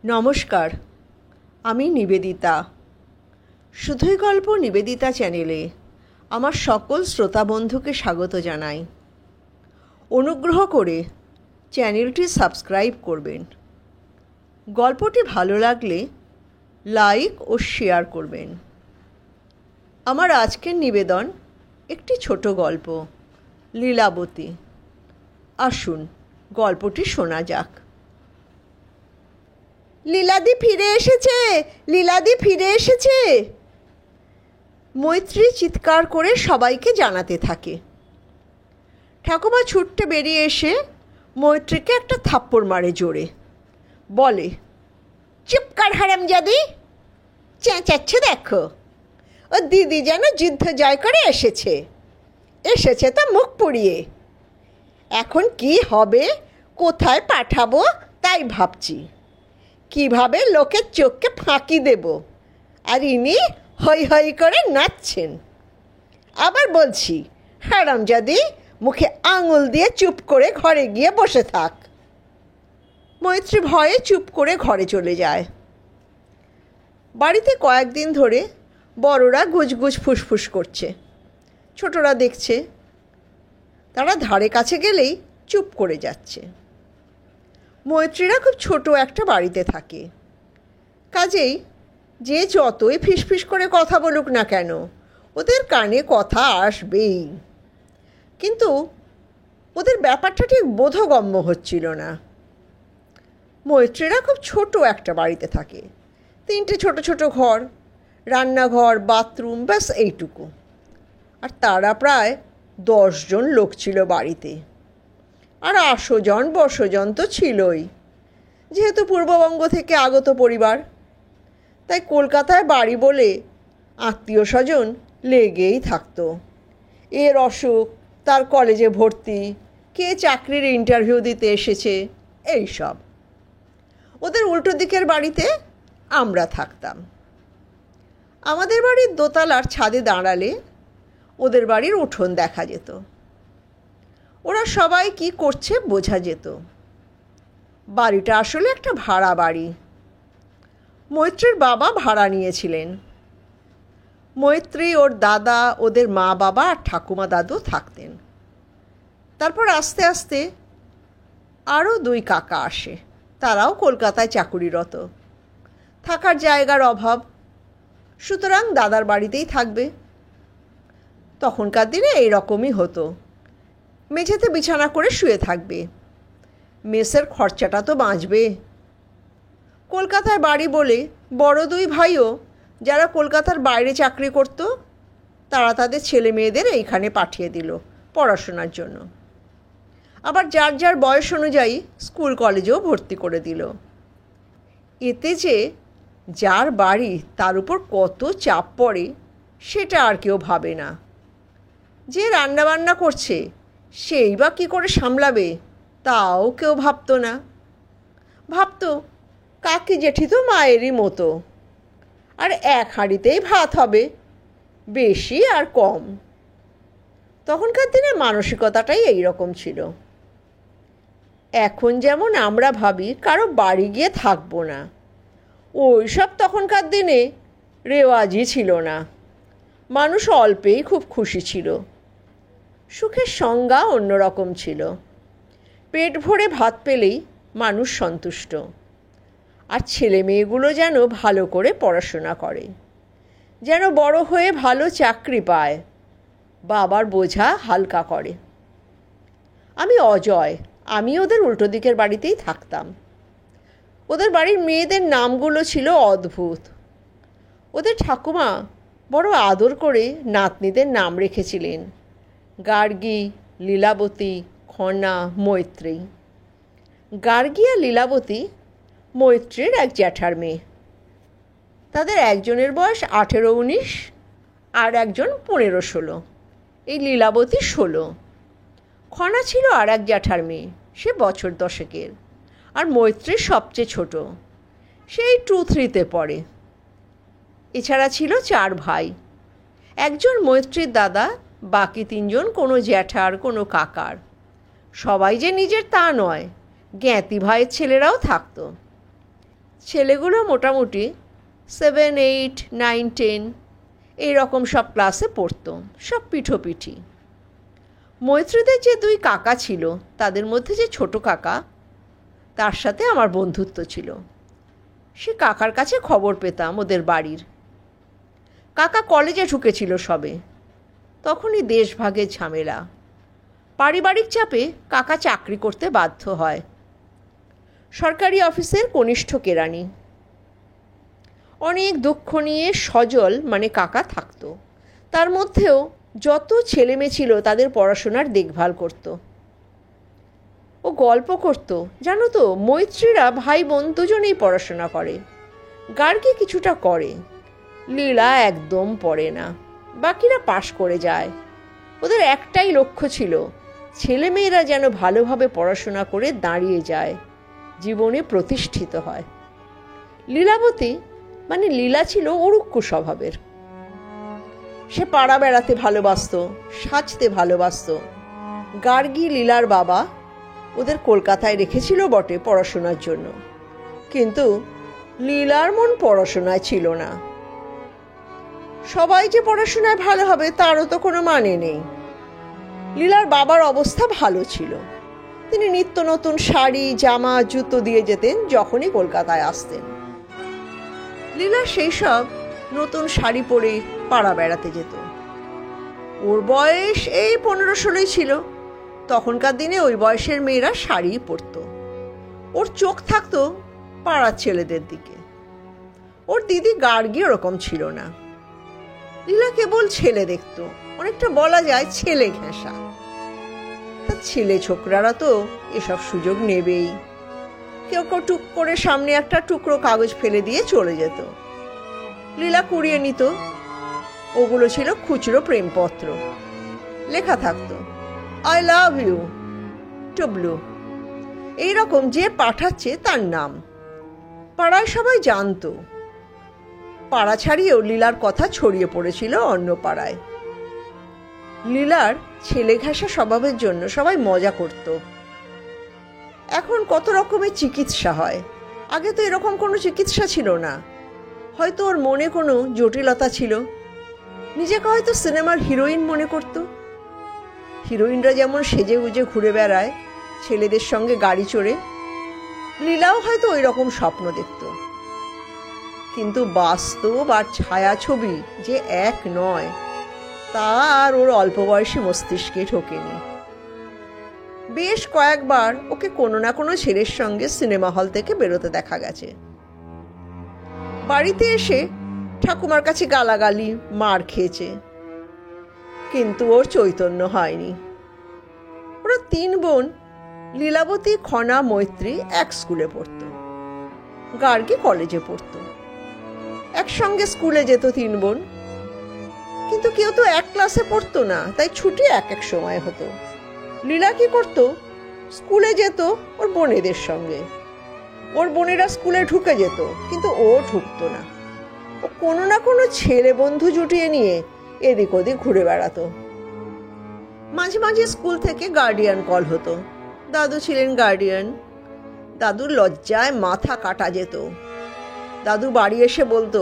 নমস্কার, আমি নিবেদিতা। শুধুই গল্প নিবেদিতা চ্যানেলে আমার সকল শ্রোতা বন্ধুকে স্বাগত জানাই। অনুগ্রহ করে চ্যানেলটি সাবস্ক্রাইব করবেন। গল্পটি ভালো লাগলে লাইক ও শেয়ার করবেন। আমার আজকের নিবেদন একটি ছোট গল্প, লীলাবতী। আসুন গল্পটি শোনা যাক। লীলাদি ফিরে এসেছে, লীলাদি ফিরে এসেছে, মৈত্রী চিৎকার করে সবাইকে জানাতে থাকে। ঠাকুমা ছুটতে বেরিয়ে এসে মৈত্রীকে একটা থাপ্পড় মারে জোরে। বলে, চুপ কর হারামজাদি, চেঁচাচ্ছে দেখো। ও দিদি যেন যুদ্ধ জয় করে এসেছে, এসেছে তো মুখ পুড়িয়ে। এখন কি হবে, কোথায় পাঠাবো তাই ভাবছি। কিভাবে লোকের চোখকে ফাঁকি দেব, আর ইনি হৈ হৈ করে নাচছেন। আবার বলছি, হারামজাদি, মুখে আঙুল দিয়ে চুপ করে ঘরে গিয়ে বসে থাক। মৈত্রী ভয়ে চুপ করে ঘরে চলে যায়। বাড়িতে কয়েকদিন ধরে বড়রা গুজগুজ ফুসফুস করছে, ছোটরা দেখছে। তারা ধারে কাছে গেলেই চুপ করে যাচ্ছে। মৈত্রীরা খুব ছোট একটা বাড়িতে থাকে, কাজেই যে যতই ফিসফিস করে কথা বলুক না কেন, ওদের কানে কথা আসবেই। কিন্তু ওদের ব্যাপারটা ঠিক বোধগম্য হচ্ছিল না। মৈত্রীরা খুব ছোট একটা বাড়িতে থাকে, 3টে ছোট ছোট ঘর, রান্নাঘর, বাথরুম, ব্যাস এইটুকু। আর তারা প্রায় 10 জন লোক ছিল বাড়িতে। আর আসোজন বসোজন তো ছিলই, যেহেতু পূর্ববঙ্গ থেকে আগত পরিবার। তাই কলকাতায় বাড়ি বলে আত্মীয় স্বজন লেগেই থাকতো। এর অসুখ, তার কলেজে ভর্তি, কে চাকরির ইন্টারভিউ দিতে এসেছে, এই সব। ওদের উল্টো দিকের বাড়িতে আমরা থাকতাম। আমাদের বাড়ির দোতলার ছাদে দাঁড়ালে ওদের বাড়ির উঠোন দেখা যেত। ওরা সবাই কি করছে বোঝা যেত। বাড়িটা আসলে একটা ভাড়া বাড়ি। মৈত্রীর বাবা ভাড়া নিয়েছিলেন। মৈত্রী, ওর দাদা, ওদের মা বাবা আর ঠাকুমা দাদু থাকতেন। তারপর আস্তে আস্তে আরও 2 কাকা আসে। তারাও কলকাতায় চাকুরিরত। থাকার জায়গার অভাব, সুতরাং দাদার বাড়িতেই থাকবে। তখনকার দিনে এইরকমই হতো, মেঝেতে বিছানা করে শুয়ে থাকবে। মেসের খরচাটা তো বাঁচবে। কলকাতায় বাড়ি বলে বড় 2 ভাইও, যারা কলকাতার বাইরে চাকরি করত, তারা তাদের ছেলে মেয়েদের এইখানে পাঠিয়ে দিল পড়াশোনার জন্য। আবার যার যার বয়স অনুযায়ী স্কুল কলেজেও ভর্তি করে দিল। এতে যে যার বাড়ি তার উপর কত চাপ পড়ে সেটা আর কেউ ভাবে না। যে রান্নাবান্না করছে সেই বা কী করে সামলাবে তাও কেউ ভাবতো না। ভাবতো, কাকি জেঠি তো মায়েরই মতো, আর এক হাঁড়িতেই ভাত হবে, বেশি আর কম। তখনকার দিনের মানসিকতাটাই এই রকম ছিল। এখন যেমন আমরা ভাবি কারো বাড়ি গিয়ে থাকবো না, ওই সব তখনকার দিনে রেওয়াজই ছিল না। মানুষ অল্পেই খুব খুশি ছিল। সুখের সংজ্ঞা অন্যরকম ছিল। পেট ভরে ভাত পেলেই মানুষ সন্তুষ্ট। আর ছেলে মেয়েগুলো যেন ভালো করে পড়াশোনা করে, যেন বড় হয়ে ভালো চাকরি পায়, বাবার বোঝা হালকা করে। আমি অজয়, আমি ওদের উল্টো দিকের বাড়িতেই থাকতাম। ওদের বাড়ির মেয়েদের নামগুলো ছিল অদ্ভুত। ওদের ঠাকুমা বড় আদর করে নাতনিদের নাম রেখেছিলেন, গার্গী, লীলাবতী, খনা, মৈত্রী। গার্গী আর লীলাবতী মৈত্রীর এক জ্যাঠার মেয়ে। তাদের একজনের বয়স 18-19 আর একজন 15-16। এই লীলাবতী 16। খনা ছিল আর এক জ্যাঠার মেয়ে, সে বছর 10-এর। আর মৈত্রী সবচেয়ে ছোট, সেই 2-3-তে পড়ে। এছাড়া ছিল 4 ভাই। একজন মৈত্রীর দাদা, বাকি 3 জন কোনো জ্যাঠার কোনো কাকার। সবাই যে নিজের তা নয়, জ্ঞাতি ভাইয়ের ছেলেরাও থাকতো। ছেলেগুলো মোটামুটি 7, 8, 9, 10 এইরকম সব ক্লাসে পড়তো, সব পিঠোপিঠি। মৈত্রীদের যে 2 কাকা ছিল, তাদের মধ্যে যে ছোট কাকা, তার সাথে আমার বন্ধুত্ব ছিল। সে কাকার কাছে খবর পেতাম ওদের বাড়ির। কাকা কলেজে ঢুকেছিল সবে, তখনই দেশভাগের ঝামেলা। পারিবারিক চাপে কাকা চাকরি করতে বাধ্য হয়। সরকারি অফিসের কনিষ্ঠ কেরানি। অনেক দুঃখ নিয়ে সজল মানে কাকা থাকতো। তার মধ্যেও যত ছেলেমেয়ে ছিল তাদের পড়াশোনার দেখভাল করত। ও গল্প করত, জানো তো, মৈত্রীরা ভাই বোন দুজনেই পড়াশোনা করে। গার্গী কিছুটা করে, লীলা একদম পড়ে না, বাকিরা পাশ করে যায়। ওদের একটাই লক্ষ্য ছিল, ছেলেমেয়েরা যেন ভালোভাবে পড়াশোনা করে দাঁড়িয়ে যায়, জীবনে প্রতিষ্ঠিত হয়। লীলাবতী মানে লীলা ছিল উড়ুক্কু স্বভাবের। সে পাড়া বেড়াতে ভালোবাসত, সাজতে ভালোবাসত। গার্গী লীলার বাবা ওদের কলকাতায় রেখেছিল বটে পড়াশোনার জন্য, কিন্তু লীলার মন পড়াশোনায় ছিল না। সবাই যে পড়াশোনায় ভালো হবে তারও তো কোনো মানে নেই। লীলার বাবার অবস্থা ভালো ছিল। তিনি নিত্য নতুন শাড়ি, জামা, জুতো দিয়ে যেতেন যখনই কলকাতায় আসতেন। লীলা সেই সব নতুন শাড়ি পরে পাড়া বেড়াতে যেত। ওর বয়স এই 15-16 ছিল। তখনকার দিনে ওই বয়সের মেয়েরা শাড়ি পরত। ওর চোখ থাকতো পাড়ার ছেলেদের দিকে। ওর দিদি গার্গী ওরকম ছিল না। লীলা কেবল ছেলে দেখত, অনেকটা বলা যায় ছেলে ঘেঁষা। তা ছেলে ছোকরারা তো এসব সুযোগ নেবেই। কেউ কেউ টুক করে সামনে একটা টুকরো কাগজ ফেলে দিয়ে চলে যেত। লীলা কুড়িয়ে নিত। ওগুলো ছিল খুচরো প্রেমপত্র। লেখা থাকতো, আই লাভ ইউ টুবলু। এইরকম যে পাঠাচ্ছে তার নাম। পাড়ায় সবাই জানতো। পাড়া ছাড়িয়েও লীলার কথা ছড়িয়ে পড়েছিল অন্য পাড়ায়। লীলার ছেলে ঘেঁষা স্বভাবের জন্য সবাই মজা করত। এখন কত রকমের চিকিৎসা হয়, আগে তো এরকম কোনো চিকিৎসা ছিল না। হয়তো ওর মনে কোনো জটিলতা ছিল, নিজেকে হয়তো সিনেমার হিরোইন মনে করত। হিরোইনরা যেমন সেজে গুজে ঘুরে বেড়ায় ছেলেদের সঙ্গে গাড়ি চড়ে, লীলাও হয়তো ওই রকম স্বপ্ন দেখত। কিন্তু বাস্তব আর ছায়াছবি যে এক নয়, তা আর ওর অল্প বয়সী মস্তিষ্কে ঢোকেনি। বেশ কয়েকবার ওকে কোনো না কোনো ছেলের সঙ্গে সিনেমা হল থেকে বেরোতে দেখা গেছে। বাড়িতে এসে ঠাকুমার কাছে গালাগালি, মার খেয়েছে, কিন্তু ওর চৈতন্য হয়নি। ওরা 3 বোন, লীলাবতী, খনা, মৈত্রী এক স্কুলে পড়ত। গার্গী কলেজে পড়ত। একসঙ্গে স্কুলে যেত 3 বোন, কিন্তু কেউ তো এক ক্লাসে পড়তো না, তাই ছুটি এক এক সময় হতো। লীলা কি করত, স্কুলে যেত ওর বোনেদের সঙ্গে। ওর বোনেরা স্কুলে ঢুকে যেত, কিন্তু ও ঢুকতো না। ও কোনো না কোনো ছেলে বন্ধু জুটিয়ে নিয়ে এদিক ওদিক ঘুরে বেড়াতো। মাঝে মাঝে স্কুল থেকে গার্ডিয়ান কল হতো। দাদু ছিলেন গার্ডিয়ান। দাদুর লজ্জায় মাথা কাটা যেত। দাদু বাড়ি এসে বলতো,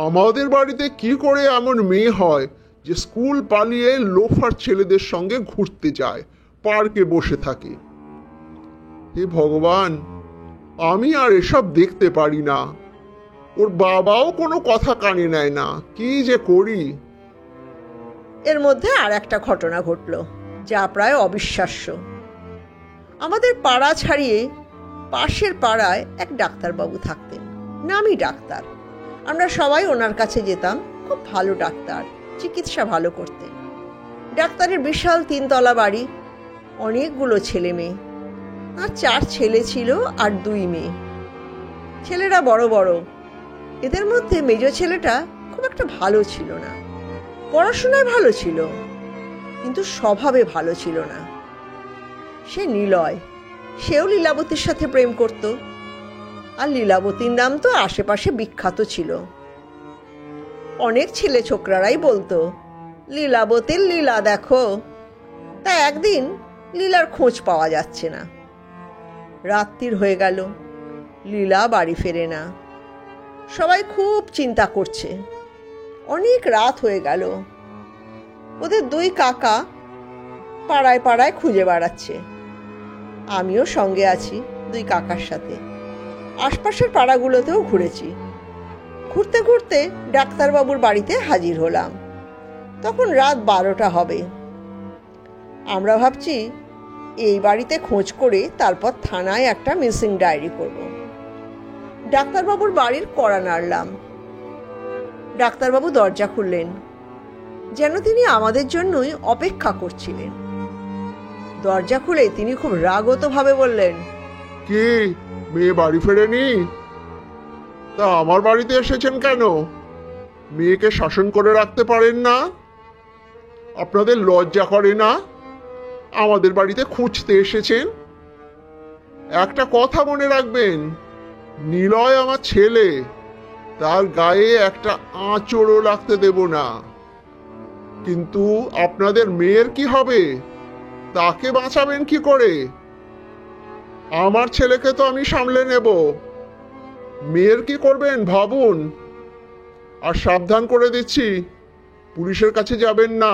আমাদের বাড়িতে কি করে এমন মেয়ে হয় যে স্কুল পালিয়ে লোফার ছেলেদের সঙ্গে ঘুরতে যায়, পার্কে বসে থাকে। হে ভগবান, আমি আর এসব দেখতে পারি না। ওর বাবাও কোনো কথা কানে নেয় না, কি যে করি। এর মধ্যে আর একটা ঘটনা ঘটল, যা প্রায় অবিশ্বাস্য। আমাদের পাড়া ছাড়িয়ে পাশের পাড়ায় এক ডাক্তারবাবু থাকতেন, নামী ডাক্তার। আমরা সবাই ওনার কাছে যেতাম। খুব ভালো ডাক্তার, চিকিৎসা ভালো করতেন। ডাক্তারের বিশাল 3 তলা বাড়ি, অনেকগুলো ছেলে মেয়ে। আর 4 ছেলে ছিল আর 2 মেয়ে। ছেলেরা বড় বড়। এদের মধ্যে মেজ ছেলেটা খুব একটা ভালো ছিল না। পড়াশোনায় ভালো ছিল, কিন্তু স্বভাবে ভালো ছিল না। সে নিলয়। সেও লীলাবতীর সাথে প্রেম করত। আর লীলাবতীর নাম তো আশেপাশে বিখ্যাত ছিল। অনেক ছেলে ছোকরারাই বলতো, লীলাবতীর লীলা দেখো। তা একদিন লীলার খোঁজ পাওয়া যাচ্ছে না। রাত্রির হয়ে গেল। লীলা বাড়ি ফেরে না। সবাই খুব চিন্তা করছে। অনেক রাত হয়ে গেল। ওদের দুই কাকা পাড়ায় পাড়ায় খুঁজে বেড়াচ্ছে। আমিও সঙ্গে আছি দুই কাকার সাথে। আশপাশের পাড়াগুলোতেও ঘুরেছি। ঘুরতে ঘুরতে ডাক্তারবাবুর বাড়িতে হাজির হলাম। তখন রাত 12টা হবে। আমরা ভাবছি এই বাড়িতে খোঁজ করে তারপর থানায় একটা মিসিং ডায়েরি করব। ডাক্তারবাবুর বাড়ির কড়া নাড়লাম। ডাক্তারবাবু দরজা খুললেন, যেন তিনি আমাদের জন্যই অপেক্ষা করছিলেন। দরজা খুলে তিনি খুব রাগতভাবে বললেন, কি, মেয়ে বাড়ি ফেরেনি? তা আমার বাড়িতে এসেছেন কেন? মেয়েকে শাসন করে রাখতে পারেন না? আপনাদের লজ্জা করে না? আমাদের বাড়িতে খুঁজতে এসেছেন? একটা কথা মনে রাখবেন, নিলয় আমার ছেলে, তার গায়ে একটা আঁচড়ও লাগতে দেব না। কিন্তু আপনাদের মেয়ের কি হবে? তাকে বাঁচাবেন কি করে? আমার ছেলেকে তো আমি সামলে নেব, মেয়ের কি করবেন ভাবুন। আর সাবধান করে দিচ্ছি, পুলিশের কাছে যাবেন না,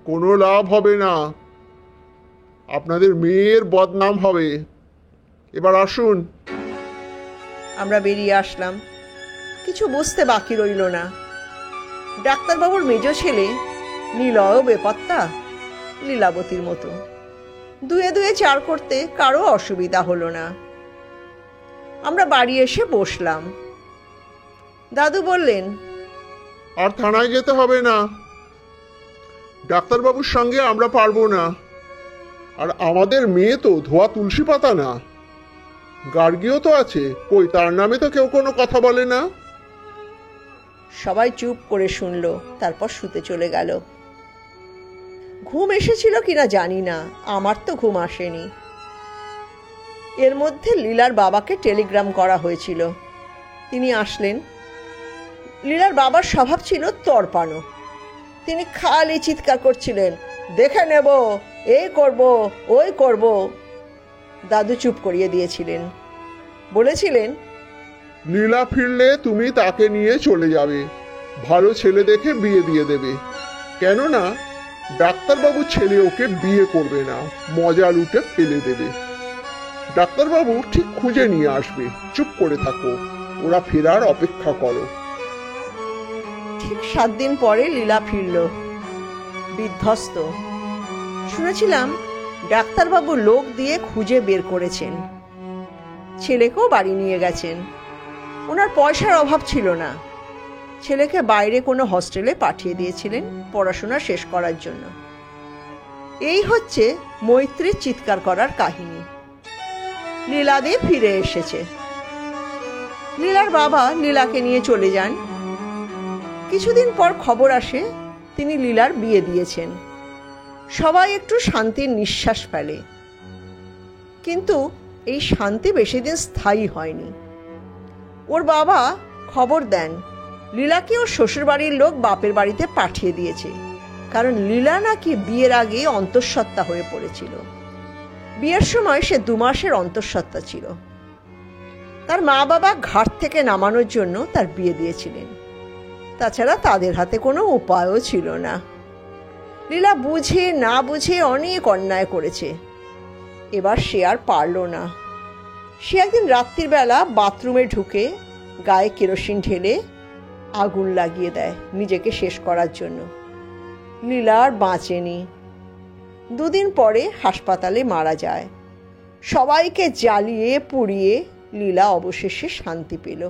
কোনো লাভ হবে না। আপনাদের মেয়ের বদনাম হবে। এবার আসুন। আমরা বেরিয়ে আসলাম। কিছু বুঝতে বাকি রইল না। ডাক্তারবাবুর মেজ ছেলে নিলয়ও বেপত্তা, লীলাবতীর মতো। দুয়ে দুয়ে চার করতে কারো অসুবিধা হলো না। আমরা বাড়ি এসে বসলাম। দাদু বললেন, আর থানায় যেতে হবে না, ডাক্তারবাবুর সঙ্গে আমরা পারবো না। আর আমাদের মেয়ে তো ধোয়া তুলসী পাতা না, গার্গীও তো আছে, কই তার নামে তো কেউ কোনো কথা বলে না। সবাই চুপ করে শুনল, তারপর শুতে চলে গেল। ঘুম এসেছিল কিনা জানি না, আমার তো ঘুম আসেনি। এর মধ্যে লীলার বাবাকে টেলিগ্রাম করা হয়েছিল। তিনি আসলেন। লীলার বাবার স্বভাব ছিল তড়পানো। তিনি খালি চিৎকার করছিলেন, দেখে নেব, এই করব, ওই করব। দাদু চুপ করিয়ে দিয়েছিলেন। বলেছিলেন, লীলা ফিরলে তুমি তাকে নিয়ে চলে যাবে, ভালো ছেলে দেখে বিয়ে দিয়ে দেবে। কেননা ডাক্তারবাবুর ছেলে ওকে বিয়ে করবে না, মজা লুটে ফেলে দেবে। ডাক্তারবাবু ঠিক খুঁজে নিয়ে আসবে, চুপ করে থাকো, ওরা ফেরার অপেক্ষা করো। ঠিক 7 দিন পরে লীলা ফিরল, বিধ্বস্ত। শুনেছিলাম ডাক্তারবাবু লোক দিয়ে খুঁজে বের করেছেন। ছেলেকেও বাড়ি নিয়ে গেছেন। ওনার পয়সার অভাব ছিল না। ছেলেকে বাইরে কোনো হস্টেলে পাঠিয়ে দিয়েছিলেন পড়াশোনা শেষ করার জন্য। এই হচ্ছে মৈত্রীর চিৎকার করার কাহিনী। লীলাদি ফিরে এসেছে। লীলার বাবা লীলাকে নিয়ে চলে যান। কিছুদিন পর খবর আসে তিনি লীলার বিয়ে দিয়েছেন। সবাই একটু শান্তির নিঃশ্বাস ফেলে। কিন্তু এই শান্তি বেশি দিন স্থায়ী হয়নি। ওর বাবা খবর দেন লীলাকে ওর শ্বশুরবাড়ির লোক বাপের বাড়িতে পাঠিয়ে দিয়েছে, কারণ লীলা নাকি বিয়ের আগে অন্তঃসত্ত্বা হয়ে পড়েছিল। বিয়ের সময় সে 2 মাসের অন্তঃসত্ত্বা ছিল। তার মা বাবা ঘাট থেকে নামানোর জন্য তার বিয়ে দিয়েছিলেন। তাছাড়া তাদের হাতে কোনো উপায়ও ছিল না। লীলা বুঝে না বুঝে অনেক অন্যায় করেছে। এবার সে আর পারল না। সে একদিন রাত্রির বেলা বাথরুমে ঢুকে গায়ে কেরোসিন ঢেলে আগুন লাগিয়ে দেয় নিজেকে শেষ করার জন্য। লীলা আর বাঁচেনি। 2 দিন পরে হাসপাতালে মারা যায়। সবাইকে জ্বালিয়ে পুড়িয়ে লীলা অবশেষে শান্তি পেল।